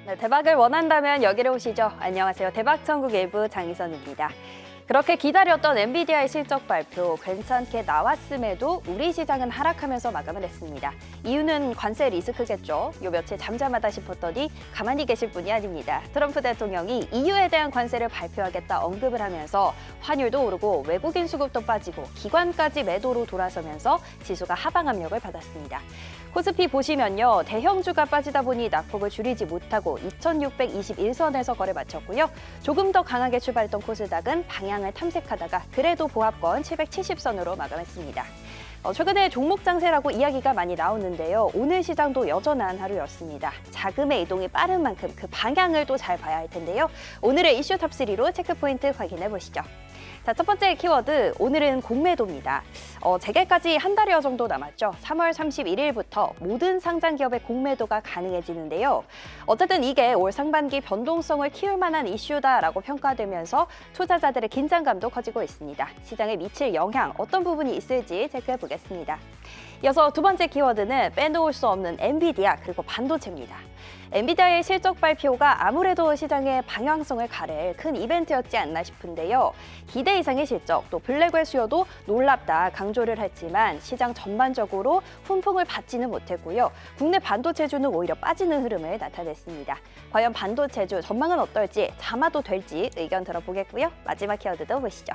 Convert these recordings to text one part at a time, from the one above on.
네, 대박을 원한다면 여기로 오시죠. 안녕하세요. 대박천국 일부 장희선입니다. 그렇게 기다렸던 엔비디아의 실적 발표 괜찮게 나왔음에도 우리 시장은 하락하면서 마감을 했습니다. 이유는 관세 리스크겠죠. 요 며칠 잠잠하다 싶었더니 가만히 계실 분이 아닙니다. 트럼프 대통령이 EU에 대한 관세를 발표하겠다 언급을 하면서 환율도 오르고 외국인 수급도 빠지고 기관까지 매도로 돌아서면서 지수가 하방 압력을 받았습니다. 코스피 보시면요. 대형주가 빠지다 보니 낙폭을 줄이지 못하고 2621선에서 거래 마쳤고요. 조금 더 강하게 출발했던 코스닥은 방향을 탐색하다가 그래도 보합권 770선으로 마감했습니다. 최근에 종목 장세라고 이야기가 많이 나오는데요. 오늘 시장도 여전한 하루였습니다. 자금의 이동이 빠른 만큼 그 방향을 또 잘 봐야 할 텐데요. 오늘의 이슈 탑3로 체크포인트 확인해 보시죠. 자, 첫 번째 키워드, 오늘은 공매도입니다. 재개까지 한 달여 정도 남았죠. 3월 31일부터 모든 상장 기업의 공매도가 가능해지는데요. 어쨌든 이게 올 상반기 변동성을 키울 만한 이슈다라고 평가되면서 투자자들의 긴장감도 커지고 있습니다. 시장에 미칠 영향, 어떤 부분이 있을지 체크해 보겠습니다. 이어서 두 번째 키워드는 빼놓을 수 없는 엔비디아 그리고 반도체입니다. 엔비디아의 실적 발표가 아무래도 시장의 방향성을 가릴 큰 이벤트였지 않나 싶은데요. 기대 이상의 실적, 또 블랙웰 수요도 놀랍다 강조를 했지만 시장 전반적으로 훈풍을 받지는 못했고요. 국내 반도체주는 오히려 빠지는 흐름을 나타냈습니다. 과연 반도체주 전망은 어떨지, 담아도 될지 의견 들어보겠고요. 마지막 키워드도 보시죠.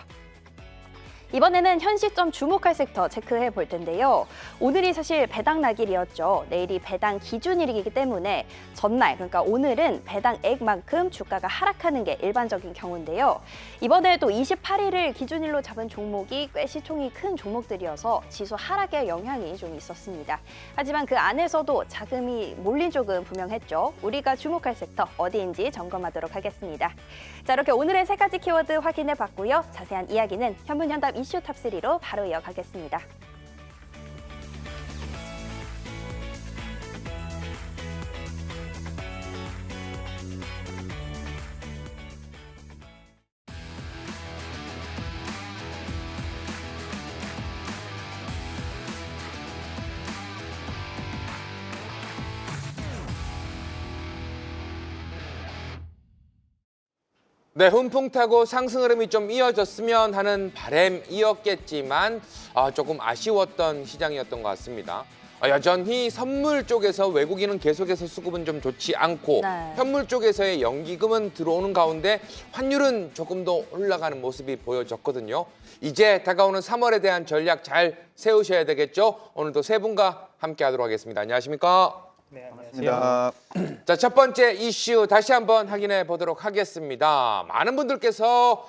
이번에는 현 시점 주목할 섹터 체크해 볼 텐데요. 오늘이 사실 배당 날일이었죠. 내일이 배당 기준일이기 때문에 전날, 그러니까 오늘은 배당액만큼 주가가 하락하는 게 일반적인 경우인데요. 이번에 또 28일을 기준일로 잡은 종목이 꽤 시총이 큰 종목들이어서 지수 하락에 영향이 좀 있었습니다. 하지만 그 안에서도 자금이 몰린 쪽은 분명했죠. 우리가 주목할 섹터 어디인지 점검하도록 하겠습니다. 자, 이렇게 오늘의 세 가지 키워드 확인해 봤고요. 자세한 이야기는 현문현답 이슈 탑3로 바로 이어가겠습니다. 네, 훈풍 타고 상승 흐름이 좀 이어졌으면 하는 바람이었겠지만 조금 아쉬웠던 시장이었던 것 같습니다. 여전히 선물 쪽에서 외국인은 계속해서 수급은 좀 좋지 않고 네. 현물 쪽에서의 연기금은 들어오는 가운데 환율은 조금 더 올라가는 모습이 보여졌거든요. 이제 다가오는 3월에 대한 전략 잘 세우셔야 되겠죠. 오늘도 세 분과 함께 하도록 하겠습니다. 안녕하십니까? 네, 반갑습니다. 자, 첫 번째 이슈 다시 한번 확인해 보도록 하겠습니다. 많은 분들께서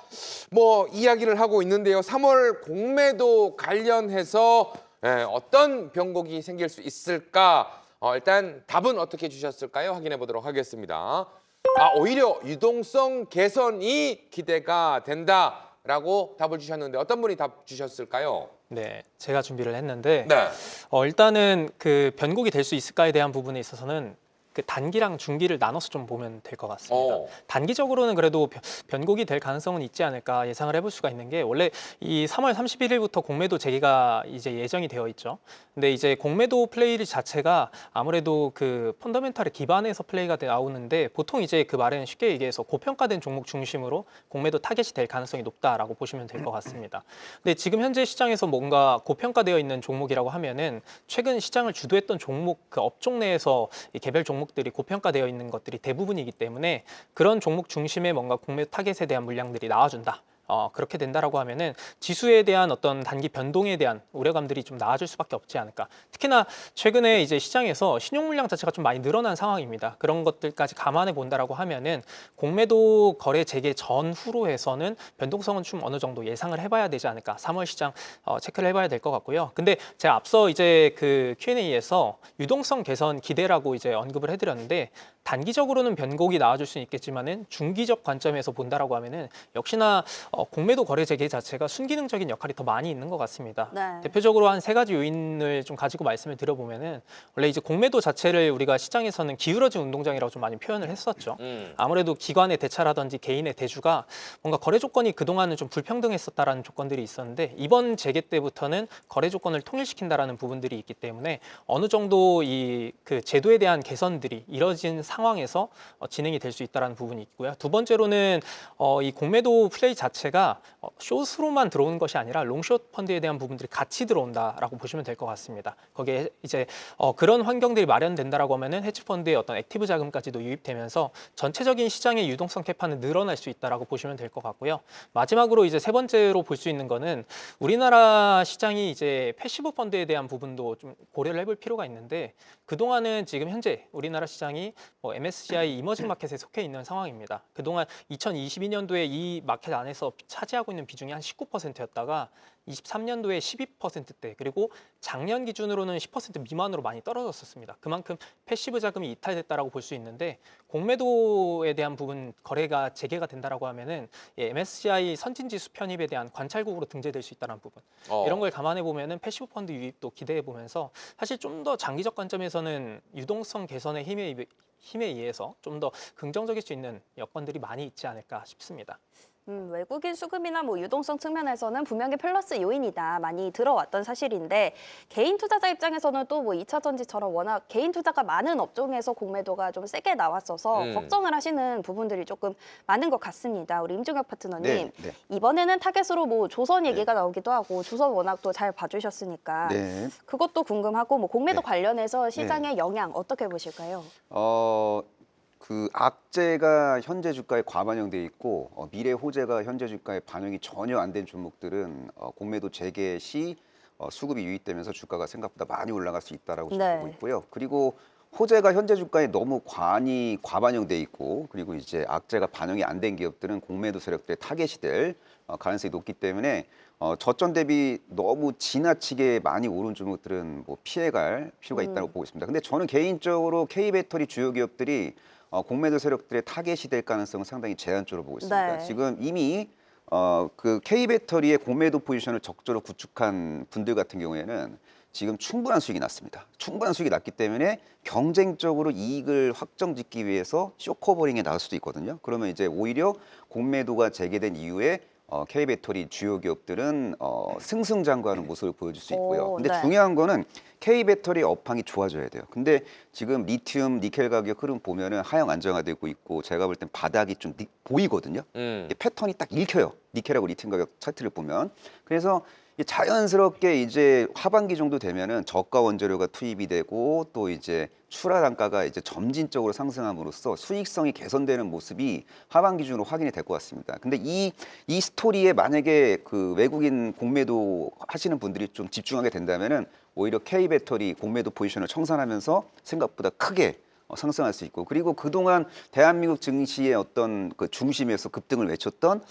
이야기를 하고 있는데요. 3월 공매도 관련해서 어떤 변곡이 생길 수 있을까? 일단 답은 어떻게 주셨을까요? 확인해 보도록 하겠습니다. 오히려 유동성 개선이 기대가 된다라고 답을 주셨는데 어떤 분이 답 주셨을까요? 네, 제가 준비를 했는데 네. 일단은 그 변곡이 될 수 있을까에 대한 부분에 있어서는 그 단기랑 중기를 나눠서 좀 보면 될 것 같습니다. 단기적으로는 그래도 변곡이 될 가능성은 있지 않을까 예상을 해볼 수가 있는 게 원래 이 3월 31일부터 공매도 재개가 이제 예정이 되어 있죠. 근데 이제 공매도 플레이 자체가 아무래도 그 펀더멘털에 기반해서 플레이가 나오는데 보통 이제 그 말은 쉽게 얘기해서 고평가된 종목 중심으로 공매도 타겟이 될 가능성이 높다라고 보시면 될 것 같습니다. 근데 지금 현재 시장에서 뭔가 고평가되어 있는 종목이라고 하면은 최근 시장을 주도했던 종목 그 업종 내에서 이 개별 종목들이 고평가되어 있는 것들이 대부분이기 때문에 그런 종목 중심의 뭔가 공매도 타겟에 대한 물량들이 나와준다. 그렇게 된다라고 하면은 지수에 대한 어떤 단기 변동에 대한 우려감들이 좀 나아질 수밖에 없지 않을까. 특히나 최근에 이제 시장에서 신용 물량 자체가 좀 많이 늘어난 상황입니다. 그런 것들까지 감안해 본다라고 하면은 공매도 거래 재개 전후로 해서는 변동성은 좀 어느 정도 예상을 해봐야 되지 않을까. 3월 시장 체크를 해봐야 될 것 같고요. 근데 제가 앞서 이제 그 Q&A에서 유동성 개선 기대라고 이제 언급을 해드렸는데 단기적으로는 변곡이 나와줄 수는 있겠지만은 중기적 관점에서 본다라고 하면은 역시나 공매도 거래 재개 자체가 순기능적인 역할이 더 많이 있는 것 같습니다. 네. 대표적으로 한 세 가지 요인을 좀 가지고 말씀을 드려보면은 원래 이제 공매도 자체를 우리가 시장에서는 기울어진 운동장이라고 좀 많이 표현을 했었죠. 아무래도 기관의 대차라든지 개인의 대주가 뭔가 거래 조건이 그동안은 좀 불평등했었다라는 조건들이 있었는데 이번 재개 때부터는 거래 조건을 통일시킨다라는 부분들이 있기 때문에 어느 정도 이 그 제도에 대한 개선들이 이뤄진 상황 상황에서 진행이 될 수 있다는 부분이 있고요. 두 번째로는 이 공매도 플레이 자체가 숏으로만 들어오는 것이 아니라 롱숏 펀드에 대한 부분들이 같이 들어온다라고 보시면 될 것 같습니다. 거기에 이제 그런 환경들이 마련된다라고 하면은 헤지 펀드의 어떤 액티브 자금까지도 유입되면서 전체적인 시장의 유동성 캐파는 늘어날 수 있다라고 보시면 될 것 같고요. 마지막으로 이제 세 번째로 볼 수 있는 거는 우리나라 시장이 이제 패시브 펀드에 대한 부분도 좀 고려를 해볼 필요가 있는데 그동안은 지금 현재 우리나라 시장이 MSCI 이머징 마켓에 속해 있는 상황입니다. 그동안 2022년도에 이 마켓 안에서 차지하고 있는 비중이 한 19%였다가 23년도에 12%대 그리고 작년 기준으로는 10% 미만으로 많이 떨어졌었습니다. 그만큼 패시브 자금이 이탈됐다라고 볼 수 있는데 공매도에 대한 부분 거래가 재개가 된다라고 하면은 MSCI 선진지수 편입에 대한 관찰국으로 등재될 수 있다는 부분 이런 걸 감안해 보면은 패시브 펀드 유입도 기대해 보면서 사실 좀 더 장기적 관점에서는 유동성 개선의 힘에 의해서 좀 더 긍정적일 수 있는 여건들이 많이 있지 않을까 싶습니다. 외국인 수급이나 유동성 측면에서는 분명히 플러스 요인이다 많이 들어왔던 사실인데 개인 투자자 입장에서는 또 2차 전지처럼 워낙 개인 투자가 많은 업종에서 공매도가 좀 세게 나왔어서 걱정을 하시는 부분들이 조금 많은 것 같습니다. 우리 임종혁 파트너님 네. 이번에는 타겟으로 조선 얘기가 나오기도 하고 조선 워낙 또 잘 봐주셨으니까 그것도 궁금하고 공매도 관련해서 시장의 영향 어떻게 보실까요? 그 악재가 현재 주가에 과반영돼 있고 미래 호재가 현재 주가에 반영이 전혀 안 된 종목들은 공매도 재개 시 수급이 유입되면서 주가가 생각보다 많이 올라갈 수 있다라고 보고 있고요. 그리고 호재가 현재 주가에 너무 과반영돼 있고 그리고 이제 악재가 반영이 안 된 기업들은 공매도 세력들의 타겟이 될 가능성이 높기 때문에 저점 대비 너무 지나치게 많이 오른 종목들은 피해갈 필요가 있다고 보고 있습니다. 근데 저는 개인적으로 K배터리 주요 기업들이 공매도 세력들의 타겟이 될 가능성은 상당히 제한적으로 보고 있습니다. 지금 이미 그 K배터리의 공매도 포지션을 적절히 구축한 분들 같은 경우에는 지금 충분한 수익이 났습니다. 충분한 수익이 났기 때문에 경쟁적으로 이익을 확정짓기 위해서 쇼커버링에 나올 수도 있거든요. 그러면 이제 오히려 공매도가 재개된 이후에 K배터리 주요 기업들은 승승장구하는 모습을 보여줄 수 있고요. 근데 중요한 거는 K배터리 업황이 좋아져야 돼요. 근데 지금 리튬, 니켈 가격 흐름 보면은 하향 안정화되고 있고 제가 볼 땐 바닥이 좀 보이거든요. 패턴이 딱 읽혀요. 니켈하고 리튬 가격 차트를 보면. 그래서 자연스럽게 이제 하반기 정도 되면은 저가 원재료가 투입이 되고 또 이제 출하 단가가 이제 점진적으로 상승함으로써 수익성이 개선되는 모습이 하반기 중으로 확인이 될 것 같습니다. 근데 이 스토리에 만약에 그 외국인 공매도 하시는 분들이 좀 집중하게 된다면은 오히려 K배터리 공매도 포지션을 청산하면서 생각보다 크게 상승할 수 있고 그리고 그동안 대한민국 증시의 어떤 그 중심에서 급등을 외쳤던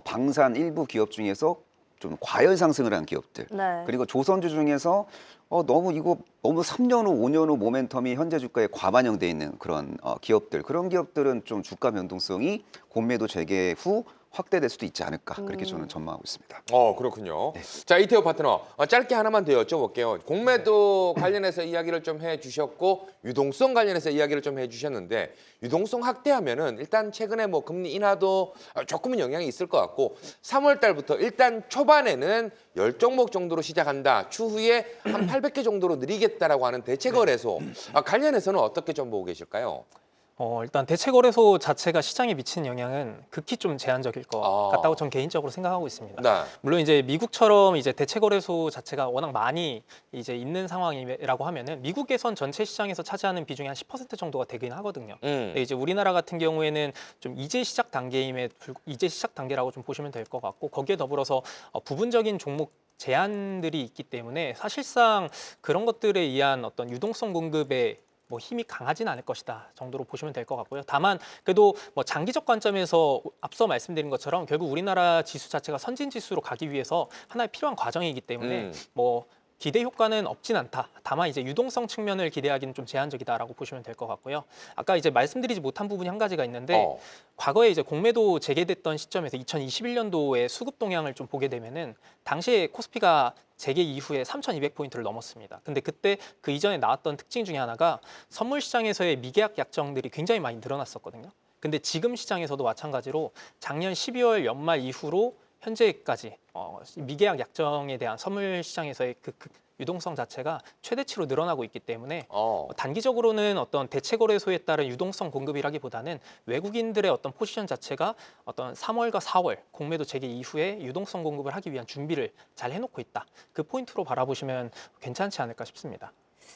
방산 일부 기업 중에서 좀 과열 상승을 한 기업들 그리고 조선주 중에서 너무 3년 후, 5년 후 모멘텀이 현재 주가에 과반영돼 있는 그런 기업들 그런 기업들은 좀 주가 변동성이 공매도 재개 후 확대될 수도 있지 않을까 그렇게 저는 전망하고 있습니다. 그렇군요. 자, 이태호 파트너 짧게 하나만 더 여쭤볼게요. 공매도 관련해서 이야기를 좀 해주셨고 유동성 관련해서 이야기를 좀 해주셨는데 유동성 확대하면은 일단 최근에 금리 인하도 조금은 영향이 있을 것 같고 3월 달부터 일단 초반에는 10종목 정도로 시작한다. 추후에 한 800개 정도로 늘리겠다라고 하는 대체거래소 관련해서는 어떻게 좀 보고 계실까요? 일단 대체거래소 자체가 시장에 미치는 영향은 극히 좀 제한적일 것 같다고 전 개인적으로 생각하고 있습니다. 물론 이제 미국처럼 이제 대체거래소 자체가 워낙 많이 이제 있는 상황이라고 하면은 미국에선 전체 시장에서 차지하는 비중이 한 10% 정도가 되긴 하거든요. 근데 이제 우리나라 같은 경우에는 좀 이제 시작 단계라고 좀 보시면 될 것 같고 거기에 더불어서 부분적인 종목 제한들이 있기 때문에 사실상 그런 것들에 의한 어떤 유동성 공급에 힘이 강하진 않을 것이다 정도로 보시면 될 것 같고요. 다만 그래도 장기적 관점에서 앞서 말씀드린 것처럼 결국 우리나라 지수 자체가 선진 지수로 가기 위해서 하나의 필요한 과정이기 때문에 기대 효과는 없진 않다. 다만 이제 유동성 측면을 기대하기는 좀 제한적이다라고 보시면 될 것 같고요. 아까 이제 말씀드리지 못한 부분이 한 가지가 있는데 과거에 이제 공매도 재개됐던 시점에서 2021년도의 수급 동향을 좀 보게 되면은 당시에 코스피가 재개 이후에 3,200포인트를 넘었습니다. 근데 그때 그 이전에 나왔던 특징 중에 하나가 선물 시장에서의 미계약 약정들이 굉장히 많이 늘어났었거든요. 근데 지금 시장에서도 마찬가지로 작년 12월 연말 이후로 현재까지 미계약 약정에 대한 선물 시장에서의 그 유동성 자체가 최대치로 늘어나고 있기 때문에 단기적으로는 어떤 대체 거래소에 따른 유동성 공급이라기보다는 외국인들의 어떤 포지션 자체가 어떤 3월과 4월 공매도 재개 이후에 유동성 공급을 하기 위한 준비를 잘 해놓고 있다. 그 포인트로 바라보시면 괜찮지 않을까 싶습니다.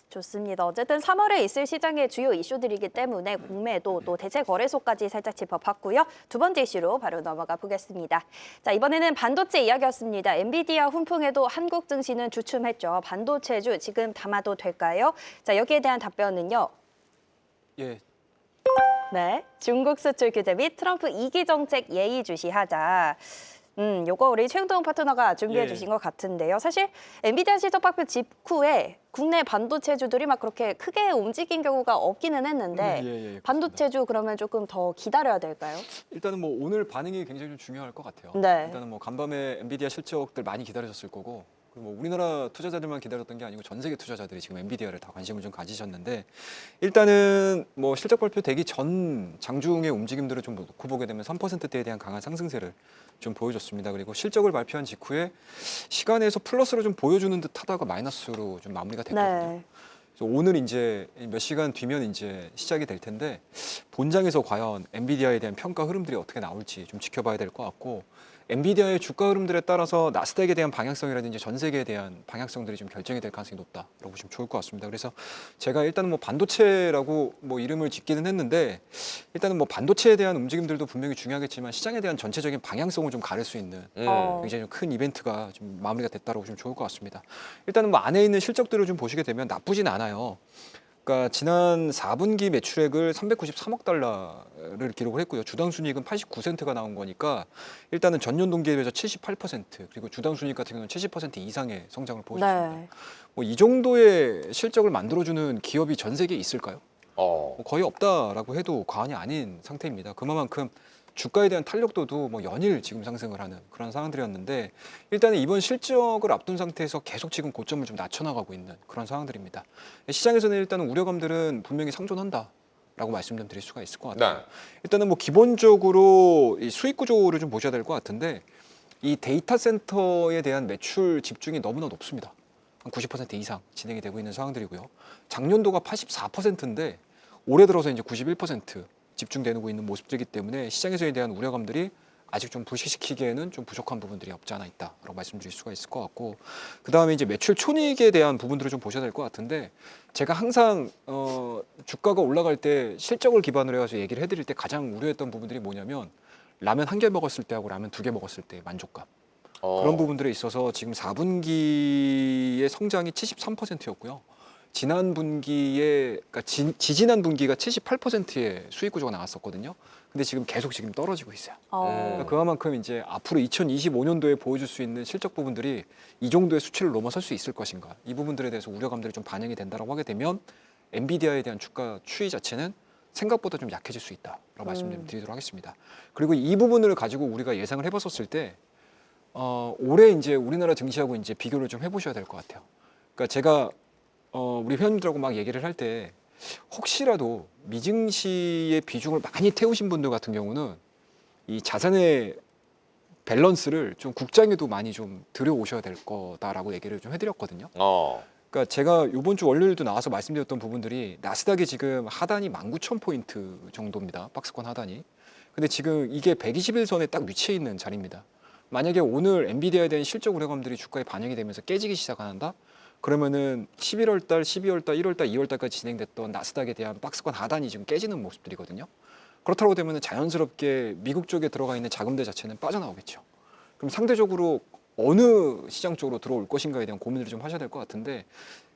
좋습니다. 어쨌든 3월에 있을 시장의 주요 이슈들이기 때문에 공매도 또 대체 거래소까지 살짝 짚어봤고요. 두 번째 이슈로 바로 넘어가 보겠습니다. 자, 이번에는 반도체 이야기였습니다. 엔비디아 훈풍에도 한국 증시는 주춤했죠. 반도체주 지금 담아도 될까요? 자, 여기에 대한 답변은요. 예, 네, 중국 수출 규제 및 트럼프 2기 정책 예의주시하자. 요거 우리 최영동 파트너가 준비해 예. 주신 것 같은데요. 사실 엔비디아 실적 발표 직후에 국내 반도체주들이 막 그렇게 크게 움직인 경우가 없기는 했는데 예, 반도체주 그러면 조금 더 기다려야 될까요? 일단은 뭐 오늘 반응이 굉장히 좀 중요할 것 같아요. 네. 일단은 뭐 간밤에 엔비디아 실적들 많이 기다리셨을 거고, 그리고 뭐 우리나라 투자자들만 기다렸던 게 아니고 전 세계 투자자들이 지금 엔비디아를 다 관심을 좀 가지셨는데, 일단은 뭐 실적 발표 되기 전 장중의 움직임들을 좀 놓고 보게 되면 3%대에 대한 강한 상승세를 좀 보여줬습니다. 그리고 실적을 발표한 직후에 시간에서 플러스로 좀 보여주는 듯하다가 마이너스로 좀 마무리가 됐거든요. 네. 그래서 오늘 이제 몇 시간 뒤면 이제 시작이 될 텐데, 본장에서 과연 엔비디아에 대한 평가 흐름들이 어떻게 나올지 좀 지켜봐야 될 것 같고, 엔비디아의 주가 흐름들에 따라서 나스닥에 대한 방향성이라든지 전 세계에 대한 방향성들이 좀 결정이 될 가능성이 높다라고 보시면 좋을 것 같습니다. 그래서 제가 일단은 뭐 반도체라고 뭐 이름을 짓기는 했는데, 일단은 뭐 반도체에 대한 움직임들도 분명히 중요하겠지만 시장에 대한 전체적인 방향성을 좀 가릴 수 있는 굉장히 좀 큰 이벤트가 좀 마무리가 됐다라고 보시면 좋을 것 같습니다. 일단은 뭐 안에 있는 실적들을 좀 보시게 되면 나쁘진 않아요. 그러니까 지난 4분기 매출액을 393억 달러를 기록을 했고요. 주당 순이익은 89센트가 나온 거니까 일단은 전년 동기에 비해서 78%, 그리고 주당 순이익 같은 경우는 70% 이상의 성장을 보여줬습니다. 네. 뭐 이 정도의 실적을 만들어주는 기업이 전 세계에 있을까요? 뭐 거의 없다라고 해도 과언이 아닌 상태입니다. 그만큼 주가에 대한 탄력도도 뭐 연일 지금 상승을 하는 그런 상황들이었는데, 일단은 이번 실적을 앞둔 상태에서 계속 지금 고점을 좀 낮춰나가고 있는 그런 상황들입니다. 시장에서는 일단은 우려감들은 분명히 상존한다라고 말씀 좀 드릴 수가 있을 것 같아요. 네. 일단은 뭐 기본적으로 이 수익 구조를 좀 보셔야 될 것 같은데, 이 데이터 센터에 대한 매출 집중이 너무나 높습니다. 한 90% 이상 진행이 되고 있는 상황들이고요. 작년도가 84%인데 올해 들어서 이제 91% 집중되고 있는 모습들이기 때문에 시장에서에 대한 우려감들이 아직 좀 불식시키기에는 좀 부족한 부분들이 없지 않아 있다라고 말씀드릴 수가 있을 것 같고, 그 다음에 이제 매출 손익에 대한 부분들을 좀 보셔야 될 것 같은데, 제가 항상 주가가 올라갈 때 실적을 기반으로 해서 얘기를 해드릴 때 가장 우려했던 부분들이 뭐냐면, 라면 한 개 먹었을 때하고 라면 두 개 먹었을 때 만족감, 그런 부분들에 있어서 지금 4분기의 성장이 73%였고요. 지난 분기에, 그러니까 지지난 분기가 78%의 수익 구조가 나왔었거든요. 근데 지금 계속 지금 떨어지고 있어요. 그러니까 그만큼 이제 앞으로 2025년도에 보여줄 수 있는 실적 부분들이 이 정도의 수치를 넘어설 수 있을 것인가, 이 부분들에 대해서 우려감들이 좀 반영이 된다라고 하게 되면 엔비디아에 대한 주가 추이 자체는 생각보다 좀 약해질 수 있다라고 말씀 좀 드리도록 하겠습니다. 그리고 이 부분을 가지고 우리가 예상을 해봤었을 때 올해 이제 우리나라 증시하고 이제 비교를 좀 해보셔야 될 것 같아요. 그러니까 제가 우리 회원님들하고 막 얘기를 할 때, 혹시라도 미증시의 비중을 많이 태우신 분들 같은 경우는 이 자산의 밸런스를 좀 국장에도 많이 좀 들여오셔야 될 거다라고 얘기를 좀 해드렸거든요. 그러니까 제가 이번 주 월요일도 나와서 말씀드렸던 부분들이, 나스닥이 지금 하단이 19,000포인트 정도입니다. 박스권 하단이. 근데 지금 이게 120일선에 딱 위치해 있는 자리입니다. 만약에 오늘 엔비디아에 대한 실적 우려감들이 주가에 반영이 되면서 깨지기 시작한다? 그러면은 11월 달, 12월 달, 1월 달, 2월 달까지 진행됐던 나스닥에 대한 박스권 하단이 지금 깨지는 모습들이거든요. 그렇다고 되면은 자연스럽게 미국 쪽에 들어가 있는 자금들 자체는 빠져나오겠죠. 그럼 상대적으로 어느 시장 쪽으로 들어올 것인가에 대한 고민을 좀 하셔야 될 것 같은데,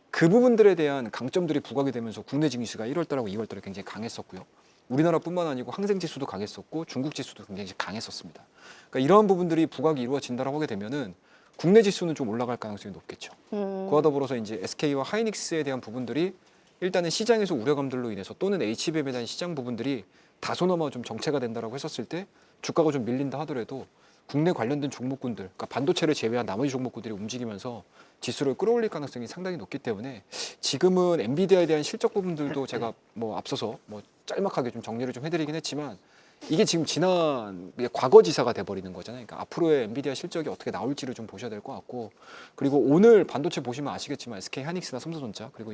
그 부분들에 대한 강점들이 부각이 되면서 국내 증시가 1월 달하고 2월 달에 굉장히 강했었고요. 우리나라뿐만 아니고 항생 지수도 강했었고 중국 지수도 굉장히 강했었습니다. 그러니까 이러한 부분들이 부각이 이루어진다라고 하게 되면은 국내 지수는 좀 올라갈 가능성이 높겠죠. 그와 더불어서 이제 SK와 하이닉스에 대한 부분들이 일단은 시장에서 우려감들로 인해서, 또는 HBM에 대한 시장 부분들이 다소나마 좀 정체가 된다라고 했었을 때 주가가 좀 밀린다 하더라도 국내 관련된 종목군들, 그러니까 반도체를 제외한 나머지 종목군들이 움직이면서 지수를 끌어올릴 가능성이 상당히 높기 때문에, 지금은 엔비디아에 대한 실적 부분들도 제가 뭐 앞서서 뭐 짤막하게 좀 정리를 좀 해드리긴 했지만 이게 지금 이게 과거지사가 돼버리는 거잖아요. 그러니까 앞으로의 엔비디아 실적이 어떻게 나올지를 좀 보셔야 될 것 같고, 그리고 오늘 반도체 보시면 아시겠지만 SK 하이닉스나 삼성전자 그리고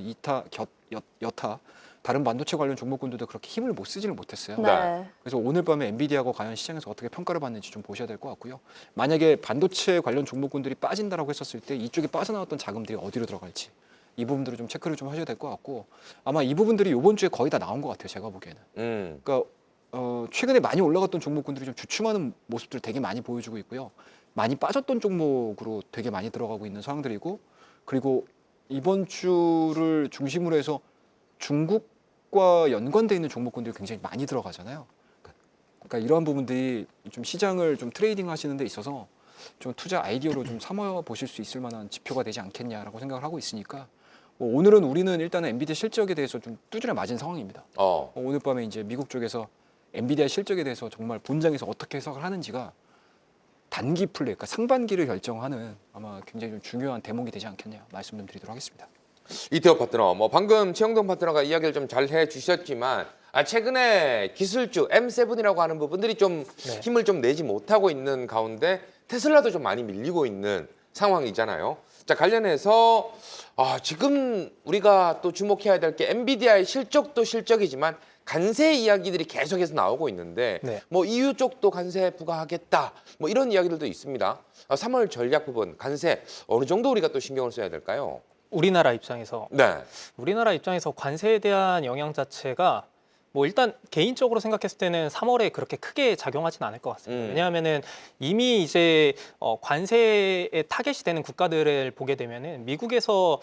여타 다른 반도체 관련 종목군들도 그렇게 힘을 쓰지를 못했어요. 네. 그래서 오늘 밤에 엔비디아가 과연 시장에서 어떻게 평가를 받는지 좀 보셔야 될 것 같고요. 만약에 반도체 관련 종목군들이 빠진다라고 했었을 때 이쪽에 빠져나왔던 자금들이 어디로 들어갈지 이 부분들을 좀 체크를 좀 하셔야 될 것 같고, 아마 이 부분들이 이번 주에 거의 다 나온 것 같아요. 제가 보기에는. 그러니까 최근에 많이 올라갔던 종목군들이 좀 주춤하는 모습들 되게 많이 보여주고 있고요. 많이 빠졌던 종목으로 되게 많이 들어가고 있는 상황들이고, 그리고 이번 주를 중심으로 해서 중국과 연관돼 있는 종목군들이 굉장히 많이 들어가잖아요. 그러니까 이러한 부분들이 좀 시장을 좀 트레이딩 하시는 데 있어서 좀 투자 아이디어로 좀 삼아 보실 수 있을 만한 지표가 되지 않겠냐라고 생각을 하고 있으니까, 오늘은 우리는 일단은 엔비디아 실적에 대해서 좀 두드려 맞은 상황입니다. 오늘 밤에 이제 미국 쪽에서 엔비디아 실적에 대해서 정말 본장에서 어떻게 해석을 하는지가 단기 플레이, 그러니까 상반기를 결정하는 아마 굉장히 좀 중요한 대목이 되지 않겠냐 말씀 좀 드리도록 하겠습니다. 이태호 파트너, 방금 최영동 파트너가 이야기를 좀 잘 해주셨지만 최근에 기술주 M7이라고 하는 부분들이 좀 힘을 좀 내지 못하고 있는 가운데 테슬라도 좀 많이 밀리고 있는 상황이잖아요. 자, 관련해서 지금 우리가 또 주목해야 될 게 엔비디아의 실적도 실적이지만 관세 이야기들이 계속해서 나오고 있는데 EU 쪽도 관세 부과하겠다 이런 이야기들도 있습니다. 3월 전략 부분 관세 어느 정도 우리가 또 신경을 써야 될까요? 우리나라 입장에서 관세에 대한 영향 자체가 일단 개인적으로 생각했을 때는 3월에 그렇게 크게 작용하진 않을 것 같습니다. 왜냐하면은 이미 이제 관세에 타겟이 되는 국가들을 보게 되면은 미국에서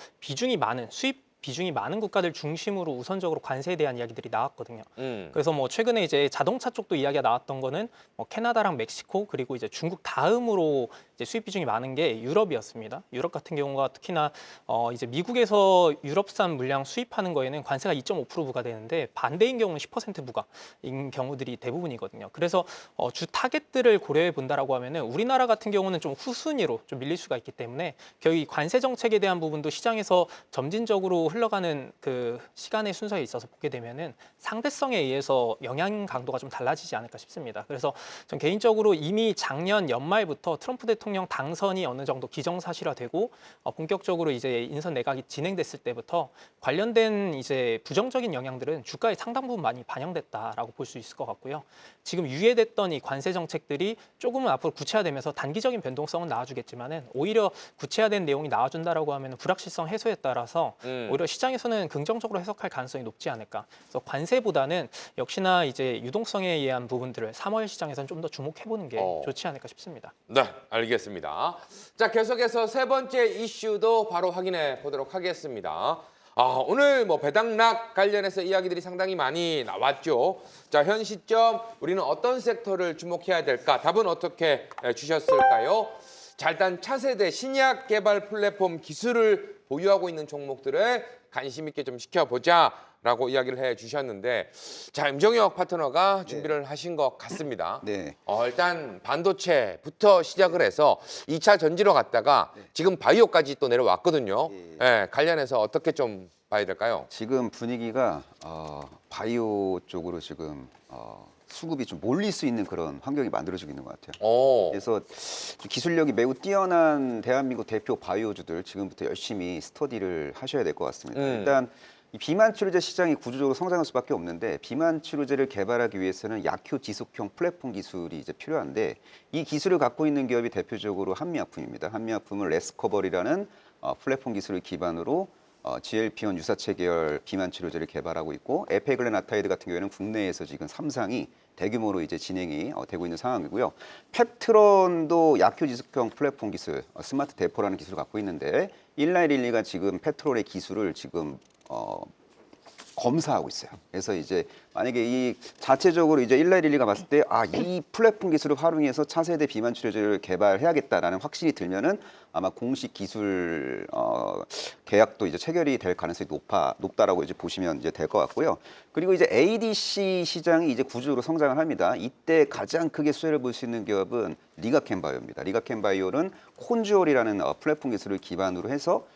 수입 비중이 많은 국가들 중심으로 우선적으로 관세에 대한 이야기들이 나왔거든요. 그래서 최근에 이제 자동차 쪽도 이야기가 나왔던 거는 캐나다랑 멕시코 그리고 이제 중국 다음으로 이제 수입 비중이 많은 게 유럽이었습니다. 유럽 같은 경우가 특히나 이제 미국에서 유럽산 물량 수입하는 거에는 관세가 2.5% 부과되는데 반대인 경우는 10% 부과인 경우들이 대부분이거든요. 그래서 주 타겟들을 고려해 본다라고 하면은 우리나라 같은 경우는 좀 후순위로 좀 밀릴 수가 있기 때문에 결국 이 관세 정책에 대한 부분도 시장에서 점진적으로 흘러가는 그 시간의 순서에 있어서 보게 되면은 상대성에 의해서 영향 강도가 좀 달라지지 않을까 싶습니다. 그래서 전 개인적으로 이미 작년 연말부터 트럼프 대통령 당선이 어느 정도 기정사실화되고 본격적으로 이제 인선 내각이 진행됐을 때부터 관련된 이제 부정적인 영향들은 주가에 상당 부분 많이 반영됐다라고 볼 수 있을 것 같고요. 지금 유예됐던 이 관세 정책들이 조금은 앞으로 구체화되면서 단기적인 변동성은 나와주겠지만은 오히려 구체화된 내용이 나와준다라고 하면 불확실성 해소에 따라서 오히려 시장에서는 긍정적으로 해석할 가능성이 높지 않을까. 그래서 관세보다는 역시나 이제 유동성에 의한 부분들을 3월 시장에서는 좀 더 주목해보는 게 좋지 않을까 싶습니다. 네, 알겠습니다. 자, 계속해서 세 번째 이슈도 바로 확인해 보도록 하겠습니다. 오늘 배당락 관련해서 이야기들이 상당히 많이 나왔죠. 자, 현 시점 우리는 어떤 섹터를 주목해야 될까? 답은 어떻게 주셨을까요? 자, 일단 차세대 신약 개발 플랫폼 기술을 보유하고 있는 종목들을 관심 있게 좀 지켜보자라고 이야기를 해주셨는데, 자, 임정혁 파트너가 준비를 하신 것 같습니다. 일단 반도체부터 시작을 해서 2차 전지로 갔다가 지금 바이오까지 또 내려왔거든요. 관련해서 어떻게 좀 봐야 될까요? 지금 분위기가 바이오 쪽으로 지금 수급이 좀 몰릴 수 있는 그런 환경이 만들어지고 있는 것 같아요. 그래서 기술력이 매우 뛰어난 대한민국 대표 바이오주들 지금부터 열심히 스터디를 하셔야 될 것 같습니다. 일단 이 비만 치료제 시장이 구조적으로 성장할 수밖에 없는데, 비만 치료제를 개발하기 위해서는 약효 지속형 플랫폼 기술이 이제 필요한데, 이 기술을 갖고 있는 기업이 대표적으로 한미약품입니다. 한미약품은 레스커버리라는 플랫폼 기술을 기반으로 GLP-1 유사체 계열 비만 치료제를 개발하고 있고, 에페글레나타이드 같은 경우에는 국내에서 지금 3상이 대규모로 이제 진행이 되고 있는 상황이고요. 펩트론도 약효 지속형 플랫폼 기술, 스마트 데포라는 기술을 갖고 있는데, 1912가 지금 페트롤의 기술을 지금 검사하고 있어요. 그래서 이제 만약에 이 자체적으로 이제 1912가 봤을 때 이 플랫폼 기술을 활용해서 차세대 비만 치료제를 개발해야겠다라는 확신이 들면은 아마 공식 기술 계약도 이제 체결이 될 가능성이 높다라고 이제 보시면 이제 될 것 같고요. 그리고 이제 ADC 시장이 이제 구조적으로 성장을 합니다. 이때 가장 크게 수혜를 볼 수 있는 기업은 리가켄바이오입니다. 리가켄바이오는 콘주얼이라는 플랫폼 기술을 기반으로 해서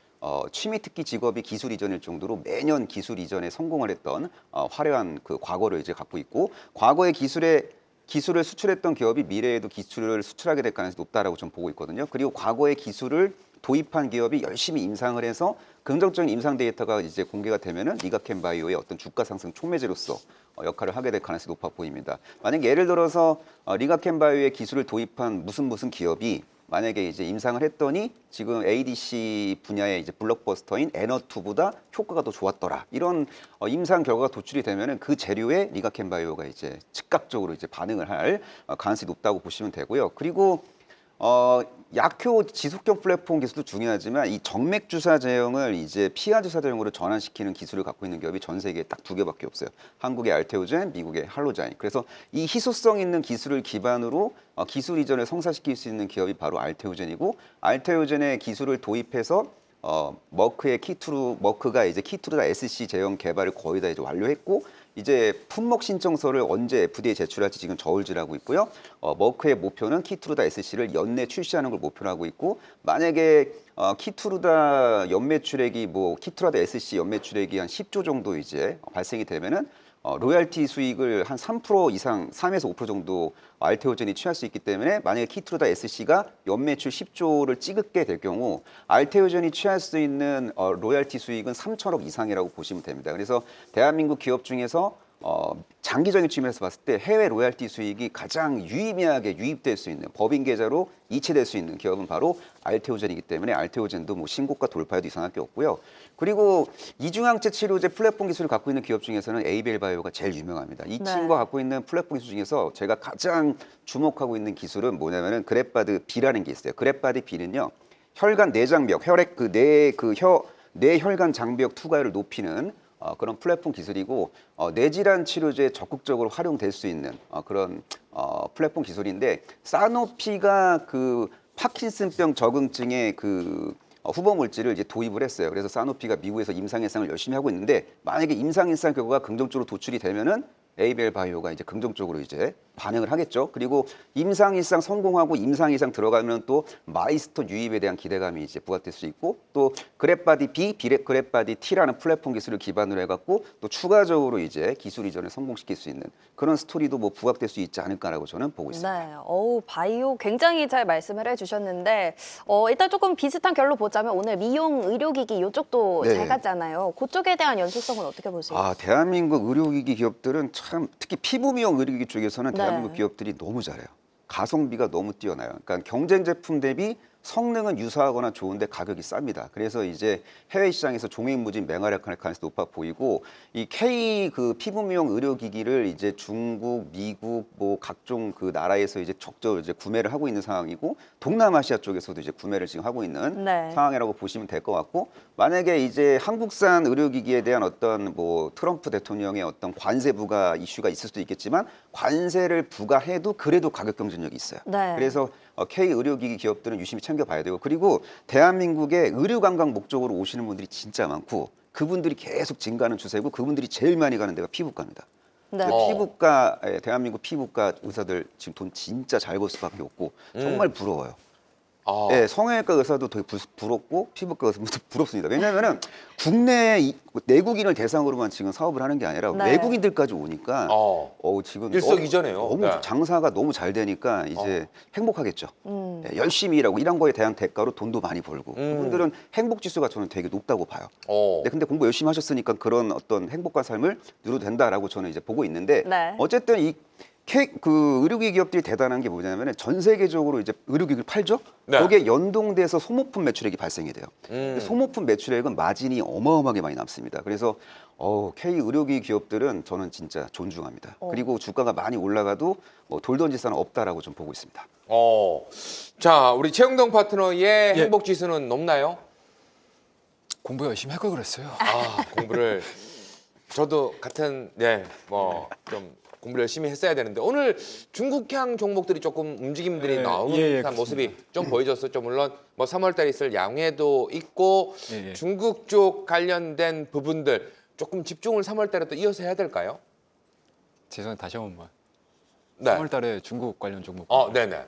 취미 특기 직업이 기술 이전일 정도로 매년 기술 이전에 성공을 했던 화려한 그 과거를 이제 갖고 있고, 과거의 기술을 수출했던 기업이 미래에도 기술을 수출하게 될 가능성이 높다라고 좀 보고 있거든요. 그리고 과거의 기술을 도입한 기업이 열심히 임상을 해서 긍정적인 임상 데이터가 이제 공개가 되면은 리가켄바이오의 어떤 주가 상승 촉매제로서 역할을 하게 될 가능성이 높아 보입니다. 만약 예를 들어서 리가켄바이오의 기술을 도입한 무슨 기업이 만약에 이제 임상을 했더니 지금 ADC 분야의 이제 블록버스터인 에너2보다 효과가 더 좋았더라, 이런 임상 결과가 도출이 되면은 그 재료에 리가켄바이오가 이제 즉각적으로 이제 반응을 할 가능성이 높다고 보시면 되고요. 그리고 약효 지속형 플랫폼 기술도 중요하지만 이 정맥 주사 제형을 이제 피하 주사 제형으로 전환시키는 기술을 갖고 있는 기업이 전 세계에 딱 2개밖에 없어요. 한국의 알테오젠, 미국의 할로자인. 그래서 이 희소성 있는 기술을 기반으로 기술 이전을 성사시킬 수 있는 기업이 바로 알테오젠이고, 알테오젠의 기술을 도입해서 머크가 이제 키투르다 SC 제형 개발을 거의 다 이제 완료했고, 이제 품목 신청서를 언제 FDA 제출할지 지금 저울질하고 있고요. 머크의 목표는 키투르다 SC를 연내 출시하는 걸 목표로 하고 있고, 만약에 키투르다 연매출액이 키투르다 SC 연매출액이 한 10조 정도 이제 발생이 되면은 로열티 수익을 한 3% 이상, 3에서 5% 정도 알테오젠이 취할 수 있기 때문에, 만약에 키투르다 SC가 연매출 10조를 찍게 될 경우 알테오젠이 취할 수 있는 로열티 수익은 3천억 이상이라고 보시면 됩니다. 그래서 대한민국 기업 중에서 장기적인 측면에서 봤을 때 해외 로열티 수익이 가장 유의미하게 유입될 수 있는, 법인 계좌로 이체될 수 있는 기업은 바로 알테오젠이기 때문에 알테오젠도 신고가 돌파해도 이상할 게 없고요. 그리고 이중항체 치료제 플랫폼 기술을 갖고 있는 기업 중에서는 에이벨 바이오가 제일 유명합니다. 이 친구가 갖고 있는 플랫폼 기술 중에서 제가 가장 주목하고 있는 기술은 뭐냐면은 그랩바드 B라는 게 있어요. 그랩바드 B는요, 혈관 내장벽, 내 혈관 장벽 투과율을 높이는 그런 플랫폼 기술이고, 뇌질환 치료제에 적극적으로 활용될 수 있는 그런 플랫폼 기술인데, 사노피가 그 파킨슨병 적응증의 그 후보 물질을 이제 도입을 했어요. 그래서 사노피가 미국에서 임상 일상을 열심히 하고 있는데, 만약에 임상 일상 결과가 긍정적으로 도출이 되면은 에이벨 바이오가 이제 긍정적으로 이제 반응을 하겠죠. 그리고 임상 일상 성공하고 임상 이상 들어가면 또 마이스톤 유입에 대한 기대감이 이제 부각될 수 있고, 또 그랩바디 B, 그랩바디 T라는 플랫폼 기술을 기반으로 해갖고 또 추가적으로 이제 기술 이전을 성공시킬 수 있는 그런 스토리도 부각될 수 있지 않을까라고 저는 보고 있습니다. 네, 바이오 굉장히 잘 말씀을 해주셨는데, 일단 조금 비슷한 결로 보자면 오늘 미용 의료기기 이쪽도 네. 잘 갔잖아요. 그쪽에 대한 연수성은 어떻게 보세요? 대한민국 의료기기 기업들은 참, 특히 피부 미용 의료기기 쪽에서는 네. 대한민국 기업들이 너무 잘해요. 가성비가 너무 뛰어나요. 그러니까 경쟁 제품 대비 성능은 유사하거나 좋은데 가격이 쌉니다. 그래서 이제 해외 시장에서 종횡무진 맹활약할 가능성이 높아 보이고, 이 K 그 피부 미용 의료기기를 이제 중국, 미국 각종 그 나라에서 이제 적극 이제 구매를 하고 있는 상황이고, 동남아시아 쪽에서도 이제 구매를 지금 하고 있는 네. 상황이라고 보시면 될 것 같고, 만약에 이제 한국산 의료기기에 대한 어떤 트럼프 대통령의 어떤 관세 부과 이슈가 있을 수도 있겠지만, 관세를 부과해도 그래도 가격 경쟁력이 있어요. 네. 그래서 K 의료기기 기업들은 유심히 챙겨봐야 되고, 그리고 대한민국에 의료관광 목적으로 오시는 분들이 진짜 많고, 그분들이 계속 증가하는 추세고, 그분들이 제일 많이 가는 데가 피부과입니다. 네. 피부과, 대한민국 피부과 의사들 지금 돈 진짜 잘 벌 수밖에 없고 정말 부러워요. 네, 성형외과 의사도 되게 부럽고 피부과 의사도 부럽습니다. 왜냐하면은 국내 내국인을 대상으로만 지금 사업을 하는 게 아니라 네. 외국인들까지 오니까 지금 일석이조네요. 너무 네. 장사가 너무 잘 되니까 이제 행복하겠죠. 네, 열심히 일하고 일한 거에 대한 대가로 돈도 많이 벌고, 그분들은 행복 지수가 저는 되게 높다고 봐요. 네, 근데 공부 열심히 하셨으니까 그런 어떤 행복한 삶을 누려도 된다라고 저는 이제 보고 있는데, 네. 어쨌든 그 의료기기 기업들이 대단한 게 뭐냐면 전 세계적으로 이제 의료기기를 팔죠. 네. 거기에 연동돼서 소모품 매출액이 발생이 돼요. 소모품 매출액은 마진이 어마어마하게 많이 남습니다. 그래서 K 의료기기 기업들은 저는 진짜 존중합니다. 그리고 주가가 많이 올라가도 돌 던질 사는 없다라고 좀 보고 있습니다. 자, 우리 최영동 파트너의 행복 지수는 높나요? 공부 열심히 할 걸 그랬어요. 공부를 저도 같은 좀 공부를 열심히 했어야 되는데, 오늘 중국향 종목들이 조금 움직임들이 나오는 듯한 모습이 좀 보여줬었죠. 물론 3월달에 있을 양해도 있고 중국 쪽 관련된 부분들 조금 집중을 3월달에 또 이어서 해야 될까요? 죄송해요, 다시 한 번만. 네. 3월달에 중국 관련 종목. 네네.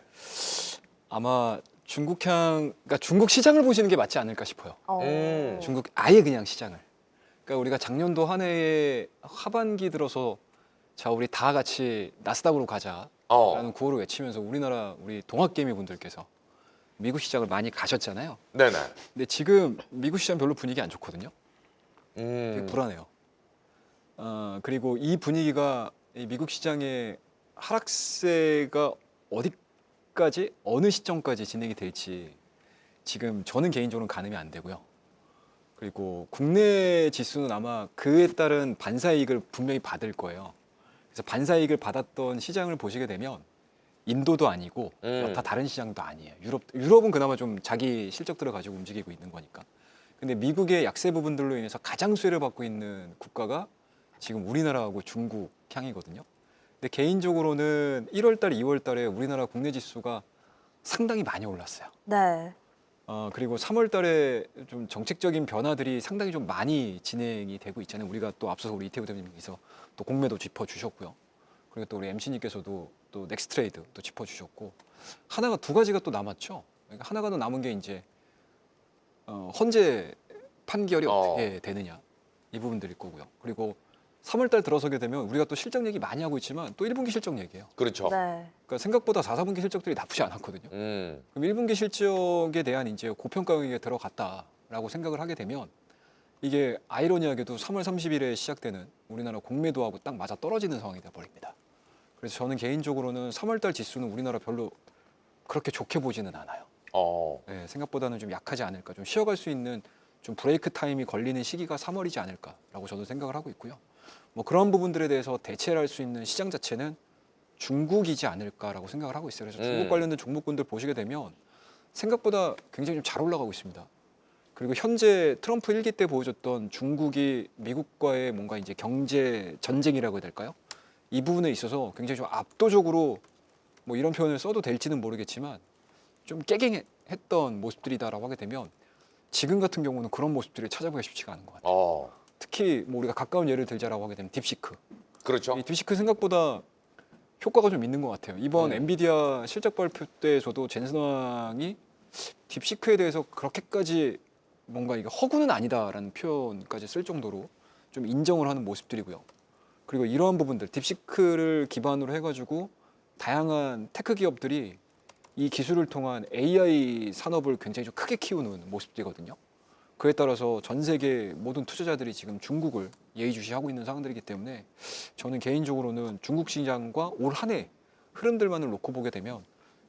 아마 그러니까 중국 시장을 보시는 게 맞지 않을까 싶어요. 중국 아예 그냥 시장을. 그러니까 우리가 작년도 한 해에 하반기 들어서 자 우리 다 같이 나스닥으로 가자라는 구호를 외치면서 우리 동학개미 분들께서 미국 시장을 많이 가셨잖아요. 네네. 근데 지금 미국 시장 별로 분위기 안 좋거든요. 되게 불안해요. 그리고 이 분위기가 이 미국 시장의 하락세가 어디까지 어느 시점까지 진행이 될지 지금 저는 개인적으로는 가늠이 안 되고요. 그리고 국내 지수는 아마 그에 따른 반사이익을 분명히 받을 거예요. 그래서 반사이익을 받았던 시장을 보시게 되면 인도도 아니고 여타 다른 시장도 아니에요. 유럽은 그나마 좀 자기 실적들을 가지고 움직이고 있는 거니까. 근데 미국의 약세 부분들로 인해서 가장 수혜를 받고 있는 국가가 지금 우리나라하고 중국 향이거든요. 근데 개인적으로는 1월 달, 2월 달에 우리나라 국내 지수가 상당히 많이 올랐어요. 네. 그리고 3월 달에 좀 정책적인 변화들이 상당히 좀 많이 진행이 되고 있잖아요. 우리가 또 앞서서 우리 이태우 대표님께서 또 공매도 짚어주셨고요. 그리고 또 우리 MC님께서도 또 넥스트레이드 또 짚어주셨고 하나가 두 가지가 또 남았죠. 그러니까 하나가 더 남은 게 이제 헌재 판결이 어떻게 되느냐 이 부분들일 거고요. 그리고 3월 달 들어서게 되면 우리가 또 실적 얘기 많이 하고 있지만 또 1분기 실적 얘기예요. 그렇죠. 네. 그러니까 생각보다 4, 4분기 실적들이 나쁘지 않았거든요. 그럼 1분기 실적에 대한 이제 고평가 영역에 들어갔다라고 생각을 하게 되면 이게 아이러니하게도 3월 30일에 시작되는 우리나라 공매도하고 딱 맞아 떨어지는 상황이 돼버립니다. 그래서 저는 개인적으로는 3월 달 지수는 우리나라 별로 그렇게 좋게 보지는 않아요. 네, 생각보다는 좀 약하지 않을까, 좀 쉬어갈 수 있는 좀 브레이크 타임이 걸리는 시기가 3월이지 않을까라고 저도 생각을 하고 있고요. 뭐 그런 부분들에 대해서 대체를 할 수 있는 시장 자체는 중국이지 않을까라고 생각을 하고 있어요. 그래서 중국 관련된 종목군들 보시게 되면 생각보다 굉장히 좀 잘 올라가고 있습니다. 그리고 현재 트럼프 1기 때 보여줬던 중국이 미국과의 뭔가 이제 경제 전쟁이라고 해야 될까요? 이 부분에 있어서 굉장히 좀 압도적으로 뭐 이런 표현을 써도 될지는 모르겠지만 좀 깨갱했던 모습들이다라고 하게 되면 지금 같은 경우는 그런 모습들을 찾아보기가 쉽지가 않은 것 같아요. 특히 뭐 우리가 가까운 예를 들자라고 하게 되면 딥시크. 그렇죠. 이 딥시크 생각보다 효과가 좀 있는 것 같아요. 이번 엔비디아 실적 발표 때에서도 젠슨 왕이 딥시크에 대해서 그렇게까지 뭔가 이게 허구는 아니다라는 표현까지 쓸 정도로 좀 인정을 하는 모습들이고요. 그리고 이러한 부분들, 딥시크를 기반으로 해가지고 다양한 테크 기업들이 이 기술을 통한 AI 산업을 굉장히 좀 크게 키우는 모습들이거든요. 그에 따라서 전 세계 모든 투자자들이 지금 중국을 예의주시하고 있는 상황들이기 때문에 저는 개인적으로는 중국 시장과 올 한 해 흐름들만을 놓고 보게 되면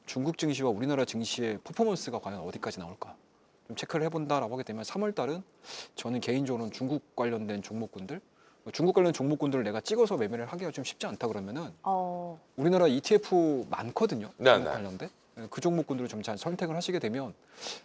중국 증시와 우리나라 증시의 퍼포먼스가 과연 어디까지 나올까 좀 체크를 해본다라고 하게 되면 3월 달은 저는 개인적으로는 중국 관련된 종목군들, 중국 관련 종목군들을 내가 찍어서 매매를 하기가 좀 쉽지 않다 그러면은 우리나라 ETF 많거든요. 중국 관련된 그 종목군들을 좀 잘 선택을 하시게 되면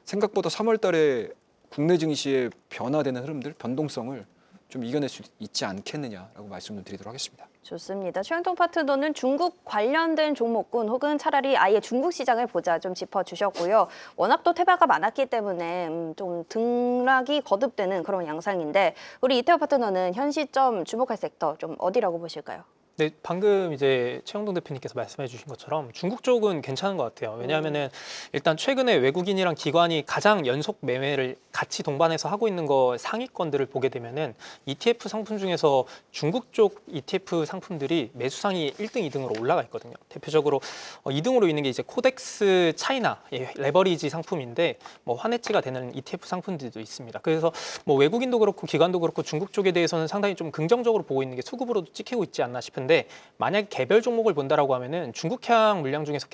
생각보다 3월 달에 국내 증시의 변화되는 흐름들, 변동성을 좀 이겨낼 수 있지 않겠느냐라고 말씀을 드리도록 하겠습니다. 좋습니다. 최영통 파트너는 중국 관련된 종목군 혹은 차라리 아예 중국 시장을 보자 좀 짚어주셨고요. 워낙 또 퇴바가 많았기 때문에 좀 등락이 거듭되는 그런 양상인데 우리 이태호 파트너는 현 시점 주목할 섹터 좀 어디라고 보실까요? 네, 방금 이제 최영동 대표님께서 말씀해 주신 것처럼 중국 쪽은 괜찮은 것 같아요. 왜냐하면은 일단 최근에 외국인이랑 기관이 가장 연속 매매를 같이 동반해서 하고 있는 거 상위권들을 보게 되면은 ETF 상품 중에서 중국 쪽 ETF 상품들이 매수상이 1등, 2등으로 올라가 있거든요. 대표적으로 2등으로 있는 게 이제 코덱스 차이나 레버리지 상품인데 뭐 환해지가 되는 ETF 상품들도 있습니다. 그래서 뭐 외국인도 그렇고 기관도 그렇고 중국 쪽에 대해서는 상당히 좀 긍정적으로 보고 있는 게 수급으로도 찍히고 있지 않나 싶은데 만약 개별 종목을 본다라고 하면은 중국향 물량 중에서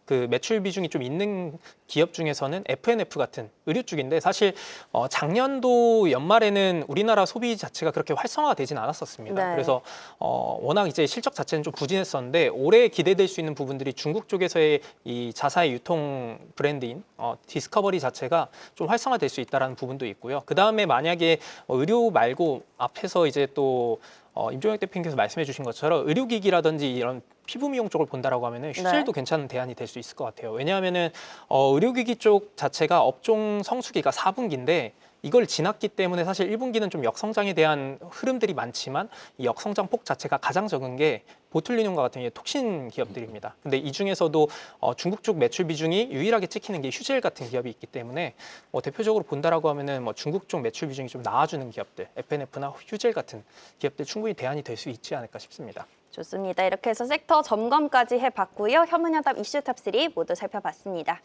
그 매출 비중이 좀 있는 기업 중에서는 F&F 같은 의류 쪽인데 사실 작년도 연말에는 우리나라 소비 자체가 그렇게 활성화가 되진 않았었습니다. 네. 그래서 워낙 이제 실적 자체는 좀 부진했었는데 올해 기대될 수 있는 부분들이 중국 쪽에서의 이 자사의 유통 브랜드인 디스커버리 자체가 좀 활성화될 수 있다는 부분도 있고요. 그 다음에 만약에 의료 말고 앞에서 이제 또 임종혁 대표님께서 말씀해 주신 것처럼 의료기기라든지 이런 피부 미용 쪽을 본다라고 하면은 휴젤도 괜찮은 대안이 될 수 있을 것 같아요. 왜냐하면은 의료기기 쪽 자체가 업종 성수기가 4분기인데 이걸 지났기 때문에 사실 1분기는 좀 역성장에 대한 흐름들이 많지만 이 역성장 폭 자체가 가장 적은 게 보툴리늄과 같은 톡신 기업들입니다. 근데 이 중에서도 중국 쪽 매출 비중이 유일하게 찍히는 게 휴젤 같은 기업이 있기 때문에 대표적으로 본다라고 하면은 중국 쪽 매출 비중이 좀 나아주는 기업들, FNF나 휴젤 같은 기업들 충분히 대안이 될 수 있지 않을까 싶습니다. 좋습니다. 이렇게 해서 섹터 점검까지 해봤고요. 현문현답 이슈 탑3 모두 살펴봤습니다.